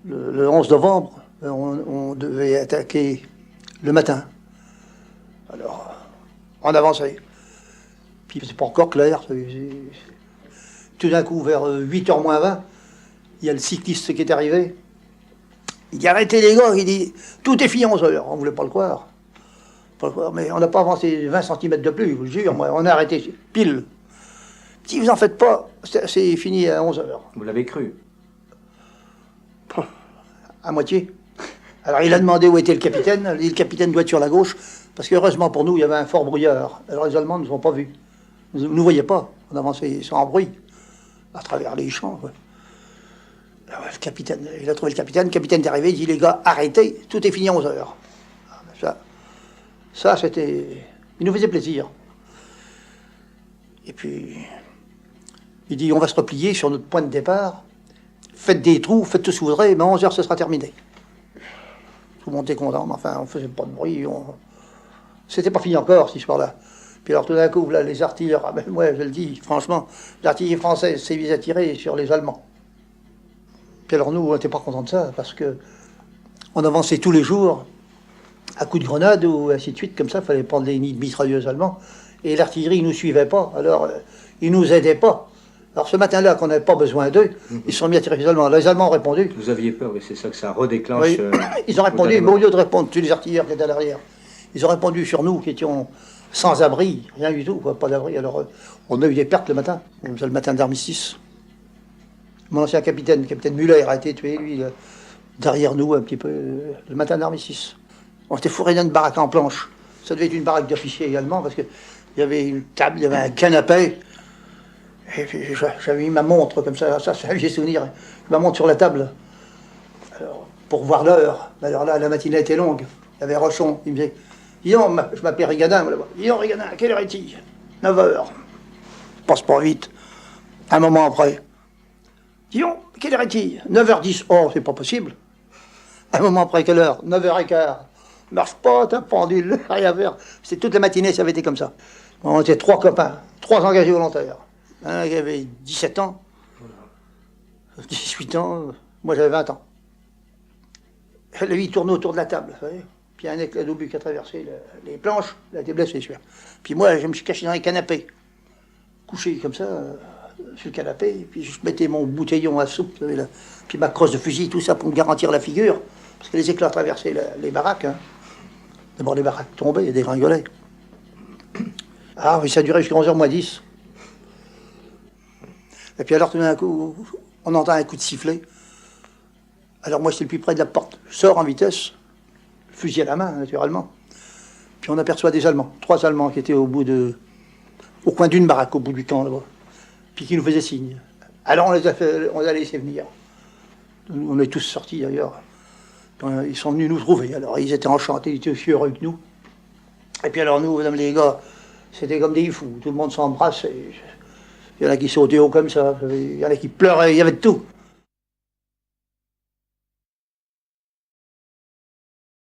Le 11 novembre, on devait attaquer le matin. Alors, on avançait. Puis c'est pas encore clair. Tout d'un coup, vers 8h moins 20, il y a le cycliste qui est arrivé. Il dit arrêtez les gars, il dit tout est fini à 11h. On ne voulait pas le croire. Mais on n'a pas avancé 20 cm de plus, je vous le jure. On a arrêté pile. Si vous en faites pas, c'est fini à 11h. Vous l'avez cru? À moitié. Alors il a demandé où était le capitaine. Il a dit le capitaine doit être sur la gauche. Parce qu'heureusement pour nous, il y avait un fort brouillard. Alors les Allemands ne nous ont pas vus. Ils ne nous voyaient pas. On avançait sans bruit, à travers les champs. Quoi. Alors, le capitaine, il a trouvé le capitaine est arrivé, il dit les gars, arrêtez, tout est fini à 11h. Ça c'était... Il nous faisait plaisir. Et puis, il dit on va se replier sur notre point de départ. Faites des trous, faites tout ce que vous voudrez, mais à 11h ce sera terminé. Tout le monde était content, mais enfin on faisait pas de bruit. C'était pas fini encore, cette histoire-là. Puis alors tout d'un coup, là, les artilleurs, ah ben, moi je le dis franchement, l'artillerie française s'est mise à tirer sur les Allemands. Puis alors nous, on n'était pas contents de ça, parce que on avançait tous les jours, à coups de grenade ou ainsi de suite, comme ça, il fallait prendre les nids de mitrailleuses allemands, et l'artillerie ne nous suivait pas, alors ils nous aidaient pas. Alors ce matin-là, qu'on n'avait pas besoin d'eux, ils se sont mis à tirer les Allemands. Les Allemands ont répondu. Vous aviez peur, oui, c'est ça que ça redéclenche. Oui. Ils ont répondu, mais au lieu de répondre, tous les artilleurs qui étaient à l'arrière, ils ont répondu sur nous qui étions sans abri, rien du tout, quoi, pas d'abri. Alors on a eu des pertes le matin, le matin d'armistice. Mon ancien capitaine, le capitaine Muller, a été tué, lui, derrière nous, un petit peu, le matin d'armistice. On était fourrés dans une baraque en planche. Ça devait être une baraque d'officiers également, parce qu'il y avait une table, il y avait un canapé. Et puis j'avais mis ma montre comme ça j'ai souvenir. Ma montre sur la table, alors, pour voir l'heure. Alors là, la matinée était longue. Il y avait Rochon, il me disait, dis donc, je m'appelle Rigadin, dis donc Rigadin, quelle heure est-il? 9h. Passe pas vite. Un moment après. Dis donc, quelle heure est-il? 9h10. Oh, c'est pas possible. Un moment après, quelle heure? 9h15. Marche pas, t'as pendule, rien à faire. C'était toute la matinée, ça avait été comme ça. On était 3 copains, 3 engagés volontaires. Un qui avait 17 ans, 18 ans, moi j'avais 20 ans. Lui, il tournait autour de la table, vous savez. Puis il y a un éclat d'obus qui a traversé les planches, il a été blessé, celui-là. Puis moi, je me suis caché dans les canapés, couché comme ça, sur le canapé, et puis je mettais mon bouteillon à soupe, vous savez, là. Puis ma crosse de fusil, tout ça, pour me garantir la figure, parce que les éclats traversaient les baraques. Hein. D'abord, les baraques tombaient et dégringolaient. Ah oui, ça durait jusqu'à 11h moins 10. Et puis alors, tout d'un coup, on entend un coup de sifflet. Alors moi, j'étais le plus près de la porte. Je sors en vitesse, fusil à la main, naturellement. Puis on aperçoit des Allemands, 3 Allemands qui étaient au coin d'une baraque, au bout du camp, là-bas. Puis qui nous faisaient signe. Alors on les a laissés venir. On est tous sortis, d'ailleurs. Ils sont venus nous trouver. Alors ils étaient enchantés, ils étaient aussi heureux que nous. Et puis alors nous, mesdames les gars, c'était comme des fous. Tout le monde s'embrasse. Il y en a qui sautaient haut comme ça, il y en a qui pleuraient, il y avait de tout.